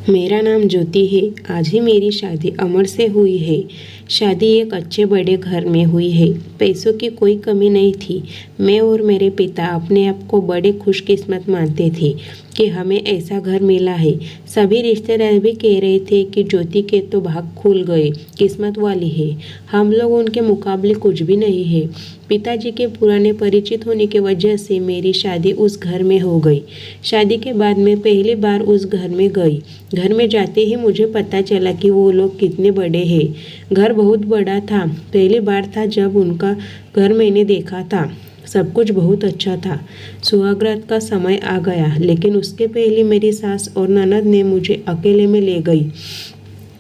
मेरा नाम ज्योति है। आज ही मेरी शादी अमर से हुई है। शादी एक अच्छे बड़े घर में हुई है। पैसों की कोई कमी नहीं थी। मैं और मेरे पिता अपने आप को बड़े खुशकिस्मत मानते थे कि हमें ऐसा घर मिला है। सभी रिश्तेदार भी कह रहे थे कि ज्योति के तो भाग खुल गए, किस्मत वाली है। हम लोग उनके मुकाबले कुछ भी नहीं है। पिताजी के पुराने परिचित होने की वजह से मेरी शादी उस घर में हो गई। शादी के बाद मैं पहली बार उस घर में गई। घर में जाते ही मुझे पता चला कि वो लोग कितने बड़े हैं। घर बहुत बड़ा था। पहली बार था जब उनका घर मैंने देखा था। सब कुछ बहुत अच्छा था। सुहागरात का समय आ गया, लेकिन उसके पहले मेरी सास और ननद ने मुझे अकेले में ले गई।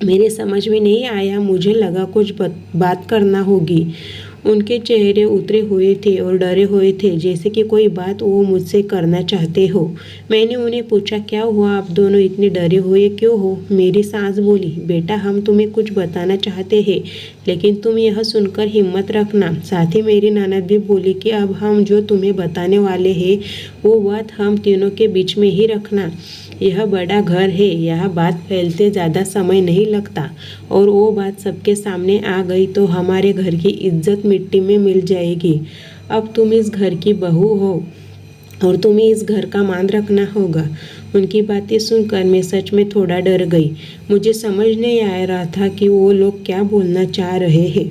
मेरे समझ में नहीं आया। मुझे लगा कुछ बात करना होगी। उनके चेहरे उतरे हुए थे और डरे हुए थे, जैसे कि कोई बात वो मुझसे करना चाहते हो। मैंने उन्हें पूछा, क्या हुआ, आप दोनों इतने डरे हुए क्यों हो? मेरी सास बोली, बेटा हम तुम्हें कुछ बताना चाहते हैं, लेकिन तुम यह सुनकर हिम्मत रखना। साथ ही मेरी ननद भी बोली कि अब हम जो तुम्हें बताने वाले हैं वो बात हम तीनों के बीच में ही रखना। यह बड़ा घर है, यह बात फैलते ज़्यादा समय नहीं लगता, और वो बात सबके सामने आ गई तो हमारे घर की इज्जत मिट्टी में मिल जाएगी। अब तुम इस घर की बहू हो और तुम्हें इस घर का मान रखना होगा। उनकी बातें सुनकर मैं सच में थोड़ा डर गई। मुझे समझ नहीं आ रहा था कि वो लोग क्या बोलना चाह रहे हैं।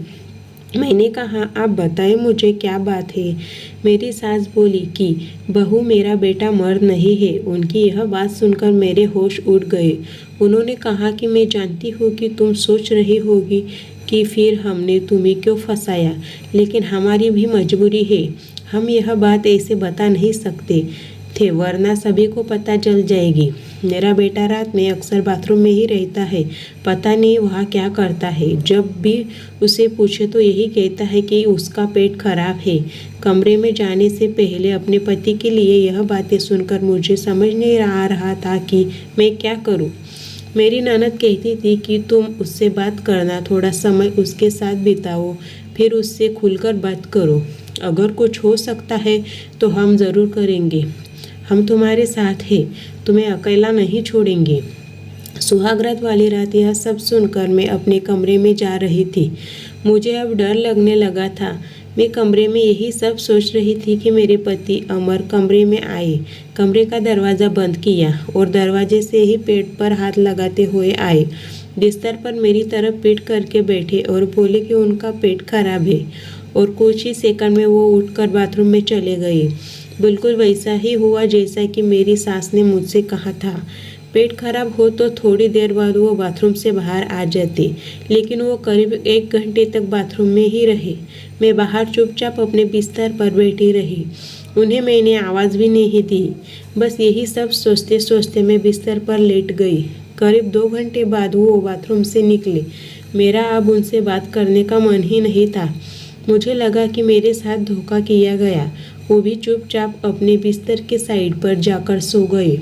मैंने कहा, आप बताएं मुझे क्या बात है? मेरी सास बोली कि बहू, मेरा बेटा मर्द नहीं है। उनकी यह बात सुनकर मेरे होश उड़ गए। उन्होंने कहा कि मैं जानती हूँ कि तुम सोच रही होगी कि फिर हमने तुम्हें क्यों फंसाया, लेकिन हमारी भी मजबूरी है। हम यह बात ऐसे बता नहीं सकते थे, वरना सभी को पता चल जाएगी। मेरा बेटा रात में अक्सर बाथरूम में ही रहता है। पता नहीं वहाँ क्या करता है। जब भी उसे पूछे तो यही कहता है कि उसका पेट खराब है। कमरे में जाने से पहले अपने पति के लिए यह बातें सुनकर मुझे समझ नहीं आ रहा था कि मैं क्या करूँ। मेरी ननद कहती थी कि तुम उससे बात करना, थोड़ा समय उसके साथ बिताओ, फिर उससे खुलकर बात करो। अगर कुछ हो सकता है तो हम ज़रूर करेंगे। हम तुम्हारे साथ हैं, तुम्हें अकेला नहीं छोड़ेंगे। सुहागरात वाली रात यह सब सुनकर मैं अपने कमरे में जा रही थी। मुझे अब डर लगने लगा था। मैं कमरे में यही सब सोच रही थी कि मेरे पति अमर कमरे में आए। कमरे का दरवाज़ा बंद किया और दरवाजे से ही पेट पर हाथ लगाते हुए आए। बिस्तर पर मेरी तरफ पीठ करके बैठे और बोले कि उनका पेट खराब है, और कुछ ही सेकंड में वो उठकर बाथरूम में चले गए। बिल्कुल वैसा ही हुआ जैसा कि मेरी सास ने मुझसे कहा था। पेट खराब हो तो थोड़ी देर बाद वो बाथरूम से बाहर आ जाते, लेकिन वो करीब 1 घंटे तक बाथरूम में ही रहे। मैं बाहर चुपचाप अपने बिस्तर पर बैठी रही। उन्हें मैंने आवाज़ भी नहीं दी। बस यही सब सोचते सोचते मैं बिस्तर पर लेट गई। करीब 2 घंटे बाद वो बाथरूम से निकले। मेरा अब उनसे बात करने का मन ही नहीं था। मुझे लगा कि मेरे साथ धोखा किया गया। वो भी चुपचाप अपने बिस्तर के साइड पर जाकर सो गए।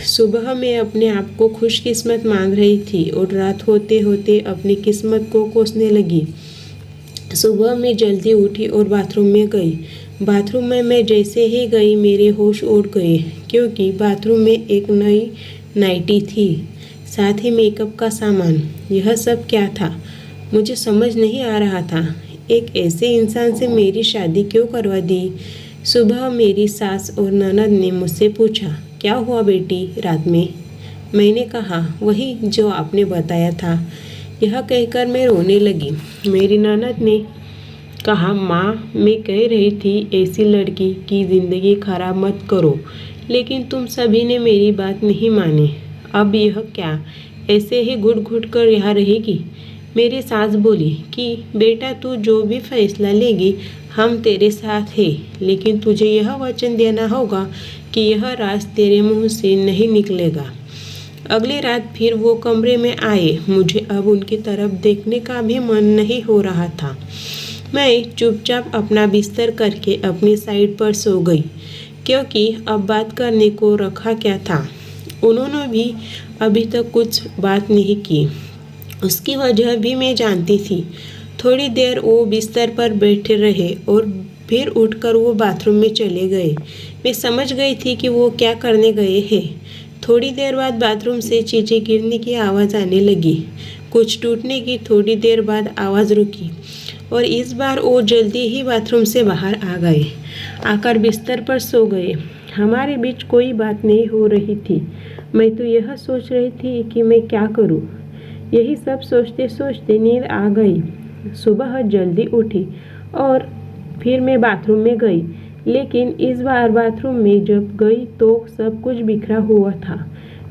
सुबह मैं अपने आप को खुशकिस्मत मान रही थी और रात होते होते अपनी किस्मत को कोसने लगी। सुबह मैं जल्दी उठी और बाथरूम में गई। बाथरूम में मैं जैसे ही गई मेरे होश उड़ गए, क्योंकि बाथरूम में एक नई नाइटी थी, साथ ही मेकअप का सामान। यह सब क्या था, मुझे समझ नहीं आ रहा था। एक ऐसे इंसान से मेरी शादी क्यों करवा दी? सुबह मेरी सास और ननद ने मुझसे पूछा, क्या हुआ बेटी रात में? मैंने कहा, वही जो आपने बताया था। यह कहकर मैं रोने लगी। मेरी ननद ने कहा, माँ, मैं कह रही थी ऐसी लड़की की ज़िंदगी खराब मत करो, लेकिन तुम सभी ने मेरी बात नहीं मानी। अब यह क्या, ऐसे ही घुट घुट कर यहाँ रहेगी? मेरी सास बोली कि बेटा, तू जो भी फैसला लेगी हम तेरे साथ हैं, लेकिन तुझे यह वचन देना होगा कि यह राज तेरे मुंह से नहीं निकलेगा। अगली रात फिर वो कमरे में आए। मुझे अब उनकी तरफ देखने का भी मन नहीं हो रहा था। मैं चुपचाप अपना बिस्तर करके अपनी साइड पर सो गई, क्योंकि अब बात करने को रखा क्या था। उन्होंने भी अभी तक कुछ बात नहीं की। उसकी वजह भी मैं जानती थी। थोड़ी देर वो बिस्तर पर बैठे रहे और फिर उठकर वो बाथरूम में चले गए। मैं समझ गई थी कि वो क्या करने गए हैं। थोड़ी देर बाद बाथरूम से चीज़ें गिरने की आवाज़ आने लगी। कुछ टूटने की थोड़ी देर बाद आवाज़ रुकी और इस बार वो जल्दी ही बाथरूम से बाहर आ गए। आकर बिस्तर पर सो गए। हमारे बीच कोई बात नहीं हो रही थी। मैं तो यह सोच रही थी कि मैं क्या करूं। यही सब सोचते सोचते नींद आ गई। सुबह जल्दी उठी और फिर मैं बाथरूम में गई, लेकिन इस बार बाथरूम में जब गई तो सब कुछ बिखरा हुआ था।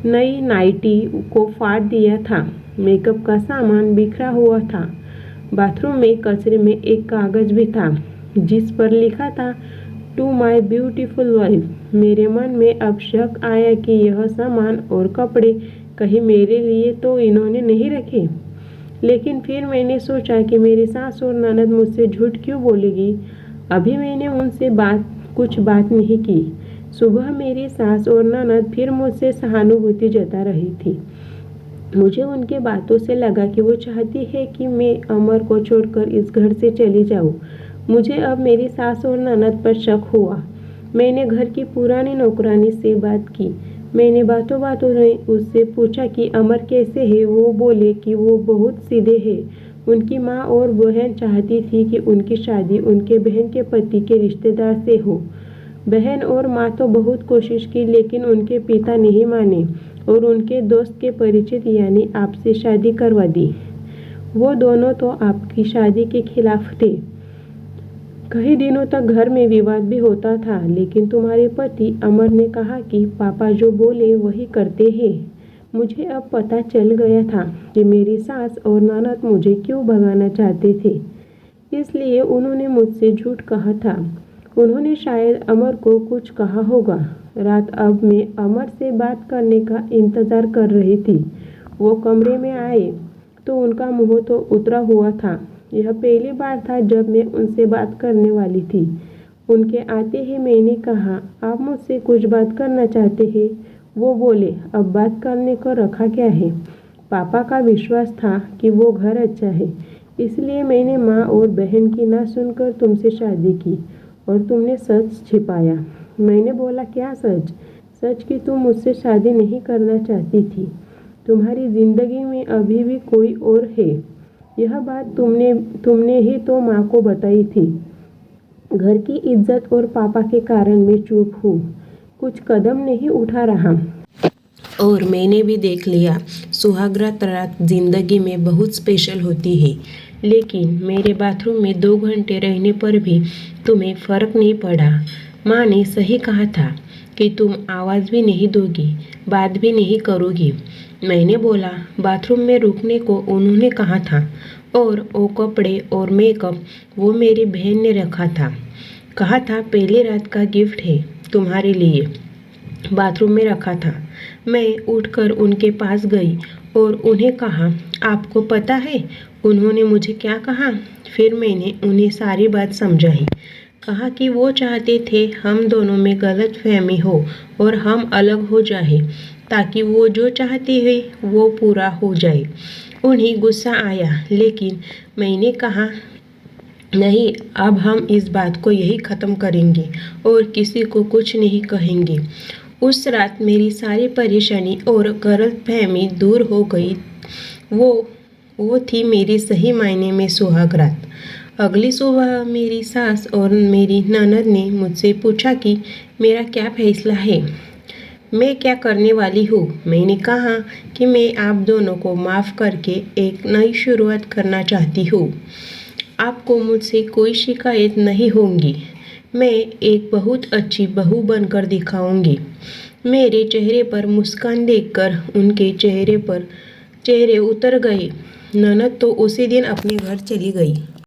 नई नाइटी को फाड़ दिया था। मेकअप का सामान बिखरा हुआ था। बाथरूम में कचरे में एक कागज़ भी था जिस पर लिखा था टू माई ब्यूटीफुल वाइफ। मेरे मन में अब शक आया कि यह सामान और कपड़े कहीं मेरे लिए तो इन्होंने नहीं रखे। लेकिन फिर मैंने सोचा कि मेरी सास और ननद मुझसे झूठ क्यों बोलेगी। अभी मैंने उनसे कुछ बात नहीं की। सुबह मेरी सास और ननद फिर मुझसे सहानुभूति जता रही थी। मुझे उनके बातों से लगा कि वो चाहती है कि मैं अमर को छोड़कर इस घर से चली जाऊं। मुझे अब मेरी सास और ननद पर शक हुआ। मैंने घर की पुरानी नौकरानी से बात की। मैंने बातों बातों में उससे पूछा कि अमर कैसे है। वो बोले कि वो बहुत सीधे हैं। उनकी माँ और बहन चाहती थी कि उनकी शादी उनके बहन के पति के रिश्तेदार से हो। बहन और माँ तो बहुत कोशिश की, लेकिन उनके पिता नहीं माने और उनके दोस्त के परिचित यानी आपसे शादी करवा दी। वो दोनों तो आपकी शादी के खिलाफ थे। कई दिनों तक घर में विवाद भी होता था, लेकिन तुम्हारे पति अमर ने कहा कि पापा जो बोले वही करते हैं। मुझे अब पता चल गया था कि मेरी सास और ननद मुझे क्यों भगाना चाहते थे। इसलिए उन्होंने मुझसे झूठ कहा था। उन्होंने शायद अमर को कुछ कहा होगा। रात अब मैं अमर से बात करने का इंतज़ार कर रही थी। वो कमरे में आए तो उनका मुंह तो उतरा हुआ था। यह पहली बार था जब मैं उनसे बात करने वाली थी। उनके आते ही मैंने कहा, आप मुझसे कुछ बात करना चाहते हैं? वो बोले, अब बात करने को रखा क्या है। पापा का विश्वास था कि वो घर अच्छा है, इसलिए मैंने माँ और बहन की ना सुनकर तुमसे शादी की और तुमने सच छिपाया। मैंने बोला, क्या सच? सच कि तुम मुझसे शादी नहीं करना चाहती थी। तुम्हारी ज़िंदगी में अभी भी कोई और है। यह बात तुमने ही तो माँ को बताई थी। घर की इज्जत और पापा के कारण मैं चुप हूँ, कुछ कदम नहीं उठा रहा। और मैंने भी देख लिया, सुहागरात रात जिंदगी में बहुत स्पेशल होती है। लेकिन मेरे बाथरूम में 2 घंटे रहने पर भी तुम्हें फ़र्क नहीं पड़ा। माँ ने सही कहा था कि तुम आवाज़ भी नहीं दोगी, बात भी नहीं करोगी। मैंने बोला, बाथरूम में रुकने को उन्होंने कहा था और वो कपड़े और मेकअप वो मेरी बहन ने रखा था। कहा था पहली रात का गिफ्ट है तुम्हारे लिए, बाथरूम में रखा था। मैं उठकर उनके पास गई और उन्हें कहा, आपको पता है उन्होंने मुझे क्या कहा? फिर मैंने उन्हें सारी बात समझाई। कहा कि वो चाहते थे हम दोनों में गलतफहमी हो और हम अलग हो जाए, ताकि वो जो चाहते हैं वो पूरा हो जाए। उन्हें गुस्सा आया, लेकिन मैंने कहा, नहीं, अब हम इस बात को यही ख़त्म करेंगे और किसी को कुछ नहीं कहेंगे। उस रात मेरी सारी परेशानी और गलतफहमी दूर हो गई। वो थी मेरी सही मायने में सुहागरात। अगली सुबह मेरी सास और मेरी ननद ने मुझसे पूछा कि मेरा क्या फैसला है, मैं क्या करने वाली हूँ। मैंने कहा कि मैं आप दोनों को माफ़ करके एक नई शुरुआत करना चाहती हूँ। आपको मुझसे कोई शिकायत नहीं होगी। मैं एक बहुत अच्छी बहू बनकर दिखाऊंगी। मेरे चेहरे पर मुस्कान देखकर उनके चेहरे उतर गए। ननद तो उसी दिन अपने घर चली गई।